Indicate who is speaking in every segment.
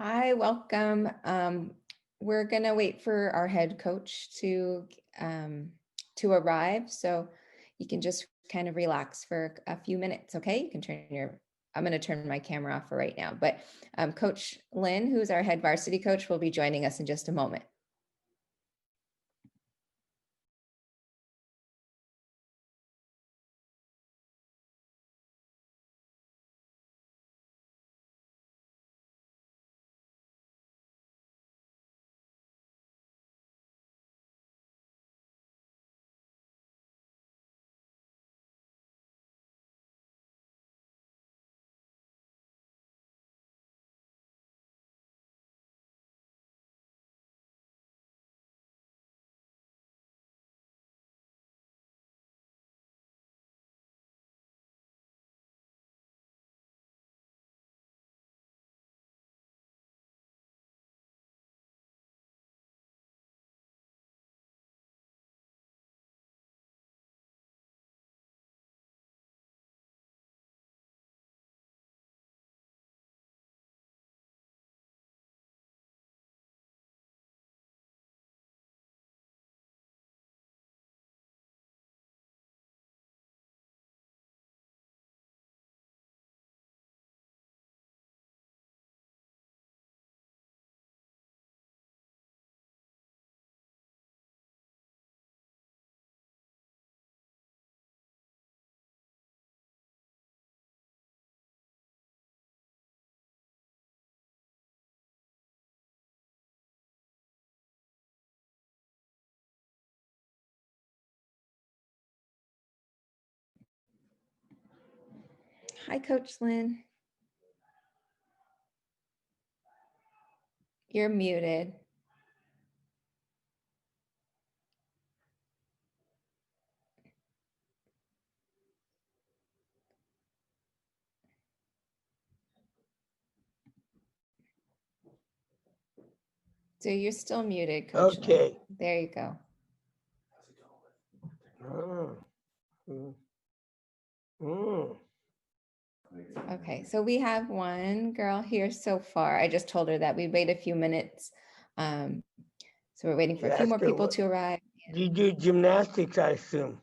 Speaker 1: Hi, welcome. We're gonna wait for our head coach to arrive, so you can just kind of relax for a few minutes. Okay, you can turn your. I'm gonna turn my camera off for right now, but Coach Lynn, who's our head varsity coach, will be joining us in just a moment. Hi, Coach Lynn. You're muted. So you're still muted, Coach Lynn.
Speaker 2: Okay.
Speaker 1: There you go. Okay, so we have one girl here so far. I just told her that we'd wait a few minutes. So we're waiting for a few more people to arrive.
Speaker 2: You do gymnastics, I assume.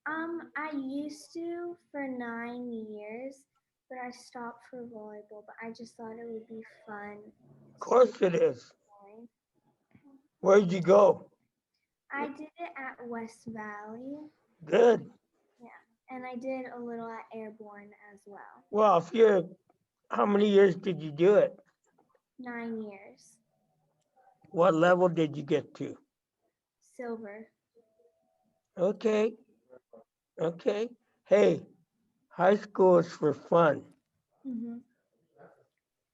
Speaker 3: I used to for 9 years, but I stopped for volleyball, but I just thought it would be fun.
Speaker 2: Of course it is. Where'd you go?
Speaker 3: I did it at West Valley.
Speaker 2: Good.
Speaker 3: Yeah, and I did a little at Airborne as well.
Speaker 2: Well, how many years did you do it?
Speaker 3: 9 years.
Speaker 2: What level did you get to?
Speaker 3: Silver.
Speaker 2: Okay. Hey, high school is for fun.
Speaker 3: Mm-hmm.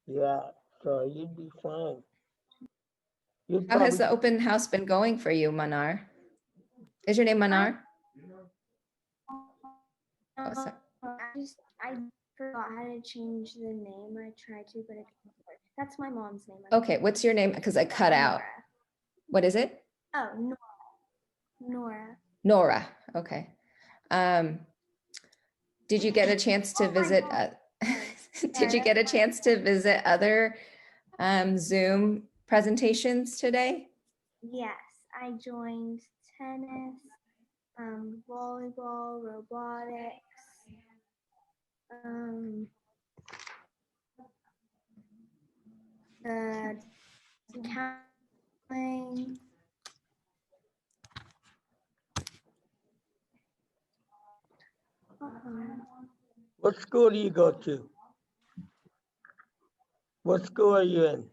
Speaker 2: Yeah, so you'd be fine.
Speaker 1: How has the open house been going for you, Manar? Is your name Manar?
Speaker 3: I forgot how to change the name. I tried to, but it didn't work. That's my mom's name.
Speaker 1: Okay, what's your name? Because I cut out. What is it?
Speaker 3: Oh, Nora.
Speaker 1: Nora. Okay. Did you get a chance to visit? Did you get a chance to visit other Zoom presentations today?
Speaker 3: Yes, I joined tennis, volleyball, robotics, counseling.
Speaker 2: What school do you go to? What school are you in?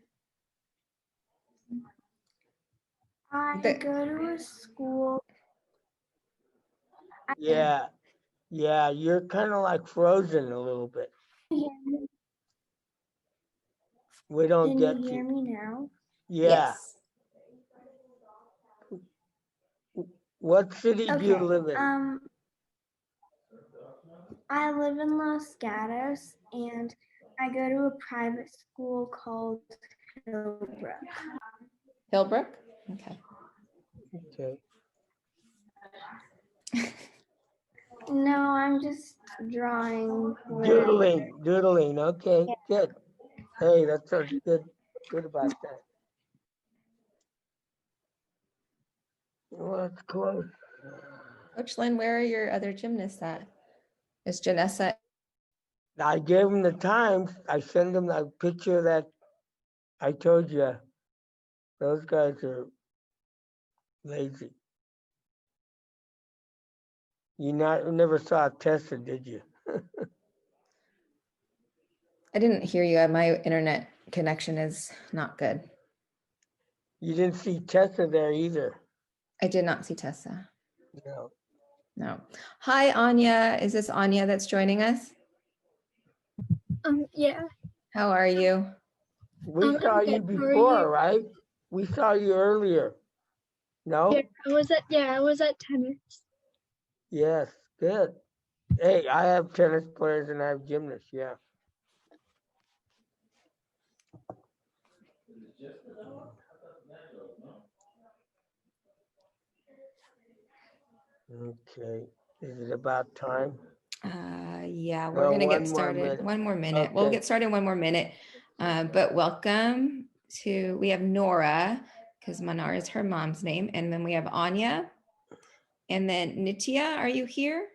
Speaker 3: I go to a school.
Speaker 2: Yeah, you're kind of like frozen a little bit. We don't get you.
Speaker 3: Can you hear me now?
Speaker 2: Yeah.
Speaker 1: Yes.
Speaker 2: What city do you live in?
Speaker 3: I live in Los Gatos, and I go to a private school called Hillbrook.
Speaker 1: Hillbrook? Okay.
Speaker 3: No, I'm just drawing.
Speaker 2: Doodling. Okay, good. Hey, that's good. Good about that. Well, that's close.
Speaker 1: Coach Lynn, where are your other gymnasts at? Is Janessa?
Speaker 2: I gave them the times. I sent them a picture that I told you. Those guys are lazy. You never saw Tessa, did you?
Speaker 1: I didn't hear you. My internet connection is not good.
Speaker 2: You didn't see Tessa there either.
Speaker 1: I did not see Tessa.
Speaker 2: No.
Speaker 1: No. Hi, Anya. Is this Anya that's joining us?
Speaker 3: Yeah.
Speaker 1: How are you?
Speaker 2: We saw you before, right? We saw you earlier. No?
Speaker 3: Yeah, I was at tennis.
Speaker 2: Yes, good. Hey, I have tennis players and I have gymnasts, yeah. Okay. Is it about time?
Speaker 1: Yeah, we're
Speaker 2: No,
Speaker 1: going to get
Speaker 2: one more
Speaker 1: started.
Speaker 2: minute.
Speaker 1: One more minute. We'll
Speaker 2: Okay.
Speaker 1: get started in one more minute. But welcome to, we have Nora, because Manar is her mom's name. And then we have Anya. And then Nitya, are you here?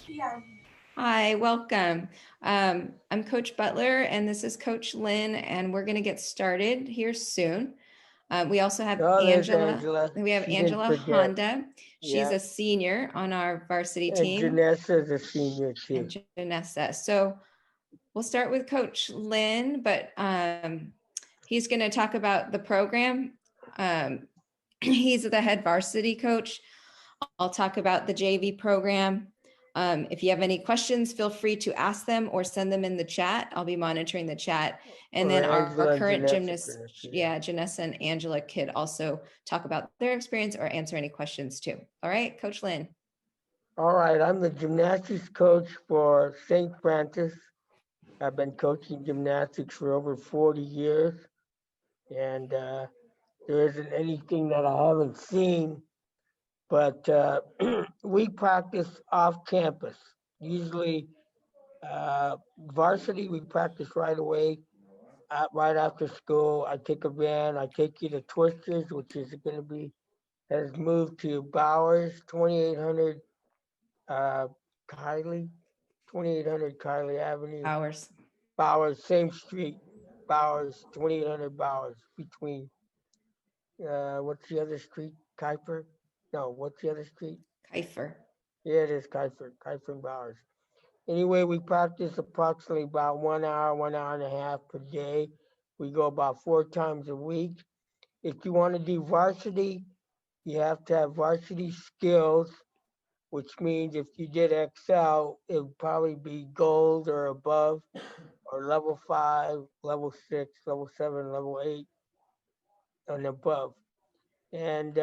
Speaker 3: Yeah.
Speaker 1: Hi, welcome. I'm Coach Butler, and this is Coach Lynn, and we're going to get started here soon. We also have
Speaker 2: Oh, there's
Speaker 1: Angela.
Speaker 2: Angela.
Speaker 1: We have
Speaker 2: She didn't
Speaker 1: Angela
Speaker 2: forget.
Speaker 1: Honda. She's
Speaker 2: Yeah.
Speaker 1: a senior on our varsity
Speaker 2: And
Speaker 1: team.
Speaker 2: Janessa's a senior too.
Speaker 1: And Janessa. So we'll start with Coach Lynn, but he's going to talk about the program. He's the head varsity coach. I'll talk about the JV program. If you have any questions, feel free to ask them or send them in the chat. I'll be monitoring the chat. And then our current gymnasts, Janessa and Angela could also talk about their experience or answer any questions too. All right, Coach Lynn.
Speaker 2: All right, I'm the gymnastics coach for St. Francis. I've been coaching gymnastics for over 40 years. And there isn't anything that I haven't seen, but we practice off campus. Usually, varsity, we practice right away, right after school. I take a van, I take you to Twisters, which is going to be, has moved to Bowers, 2800 Kylie, 2800 Kylie Avenue. Bowers, same street. Bowers, 2800 Bowers, between what's the other street? Kuiper? No, what's the other street?
Speaker 1: Kiefer.
Speaker 2: Yeah, it is Kuiper and Bowers. Anyway, we practice approximately about 1 hour and a half per day. We go about 4 times a week. If you want to do varsity, you have to have varsity skills, which means if you did Excel, it would probably be gold or above, or level 5, level 6, level 7, level 8, and above. And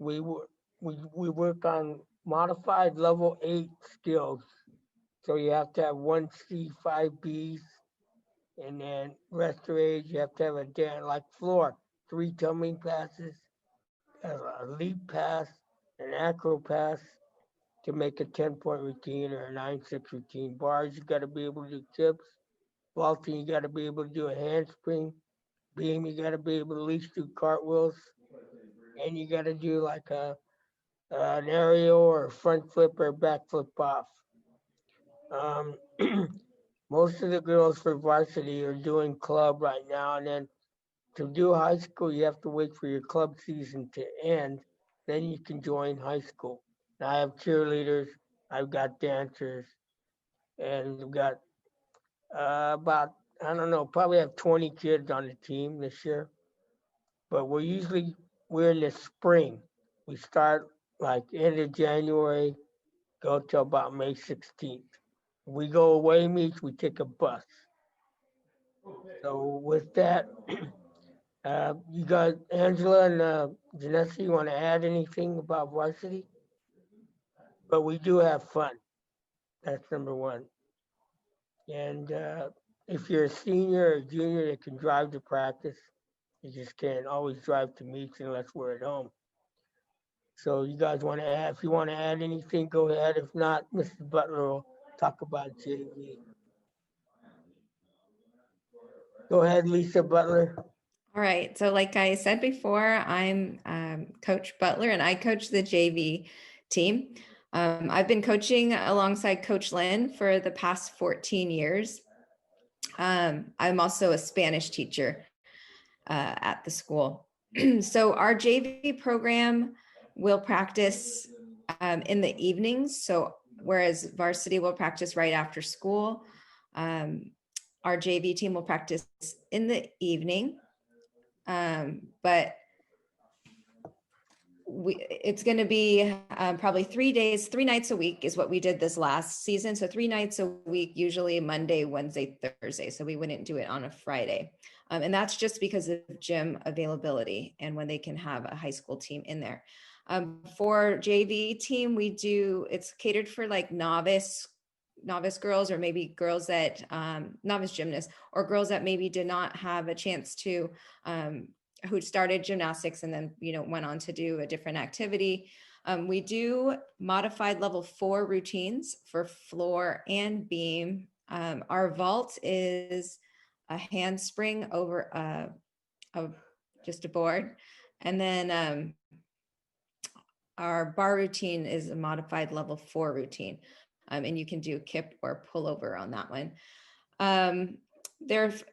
Speaker 2: we work on modified level 8 skills. So you have to have 1C, 5Bs, and then rest of age, you have to have a dance like floor, 3 tumbling passes, a leap pass, an acro pass to make a 10-point routine or a 9-6 routine. Bars, you got to be able to do tips. Vaulting, you got to be able to do a handspring. Beam, you got to be able to at least do cartwheels. And you got to do like an aerial or a front flip or a back flip off. Most of the girls for varsity are doing club right now, and then to do high school, you have to wait for your club season to end. Then you can join high school. Now I have cheerleaders, I've got dancers, and we've got about, I don't know, probably have 20 kids on the team this year. But we're in the spring. We start like end of January, go till about May 16th. We go away meets, we take a bus. So with that, you got Angela and Janessa, you want to add anything about varsity? But we do have fun. That's number one. And if you're a senior or junior that can drive to practice, you just can't always drive to meets unless we're at home. So you guys want to add, if you want to add anything, go ahead. If not, Mr. Butler will talk about JV. Go ahead, Lisa Butler.
Speaker 1: All right. So like I said before, I'm Coach Butler and I coach the JV team. I've been coaching alongside Coach Lynn for the past 14 years. I'm also a Spanish teacher at the school. So our JV program will practice in the evenings. So whereas varsity will practice right after school, our JV team will practice in the evening. But it's going to be probably 3 days, 3 nights a week is what we did this last season. So 3 nights a week, usually Monday, Wednesday, Thursday. So we wouldn't do it on a Friday. And that's just because of gym availability and when they can have a high school team in there. For JV team, it's catered for like novice girls, or maybe girls that novice gymnasts, or girls that maybe did not have a chance to who started gymnastics and then went on to do a different activity. We do modified level 4 routines for floor and beam. Our vault is a handspring over just a board, and then our bar routine is a modified level 4 routine, and you can do kip or pullover on that one. There's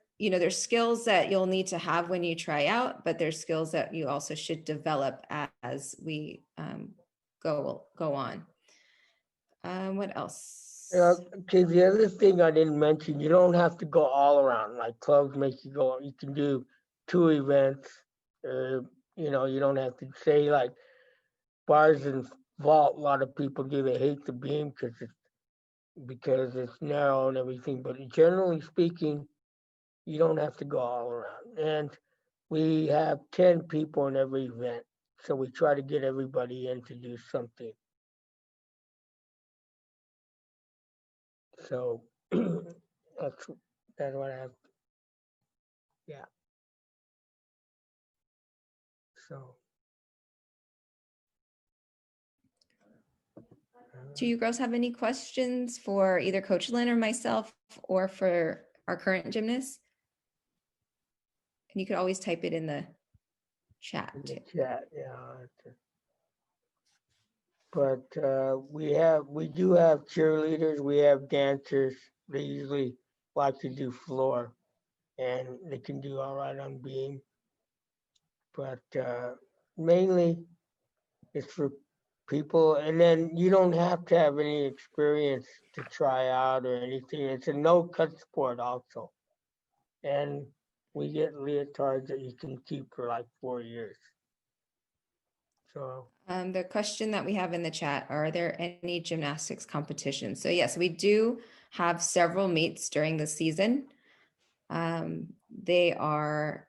Speaker 1: skills that you'll need to have when you try out, but there's skills that you also should develop as we go on. What else?
Speaker 2: Okay, the other thing I didn't mention, you don't have to go all around. Like clubs make you go, you can do 2 events. You don't have to say like bars and vault. A lot of people do. They hate the beam because it's narrow and everything. But generally speaking, you don't have to go all around. And we have 10 people in every event. So we try to get everybody in to do something. So that's what I have. Yeah. So.
Speaker 1: Do you girls have any questions for either Coach Lynn or myself, or for our current gymnasts? And you could always type it in the chat.
Speaker 2: Yeah. But we do have cheerleaders, we have dancers. They usually like to do floor, and they can do all right on beam. But mainly it's for people, and then you don't have to have any experience to try out or anything. It's a no-cut sport also, and we get leotards that you can keep for like 4 years. So
Speaker 1: the question that we have in the chat, are there any gymnastics competitions? So yes, we do have several meets during the season. They're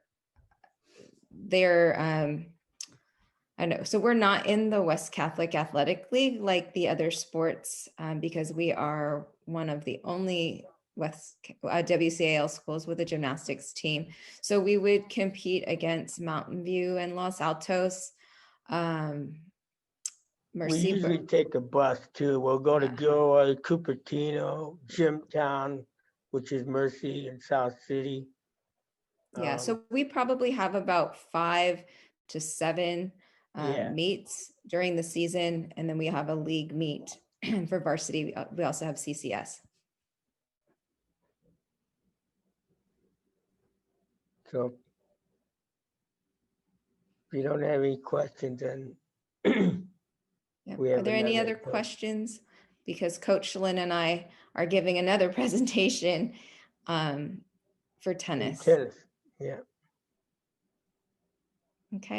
Speaker 1: I know. So we're not in the West Catholic Athletic League like the other sports, because we are one of the only WCAL schools with a gymnastics team. So we would compete against Mountain View and Los Altos.
Speaker 2: We usually take a bus too. We'll go to Gilroy, Cupertino, Jimtown, which is Mercy, and South City.
Speaker 1: Yeah, so we probably have about 5 to 7 meets during the season, and then we have a league meet for varsity. We also have CCS.
Speaker 2: So if you don't have any questions, then
Speaker 1: are there any other questions? Because Coach Lynn and I are giving another presentation for tennis.
Speaker 2: Yeah.
Speaker 1: Okay.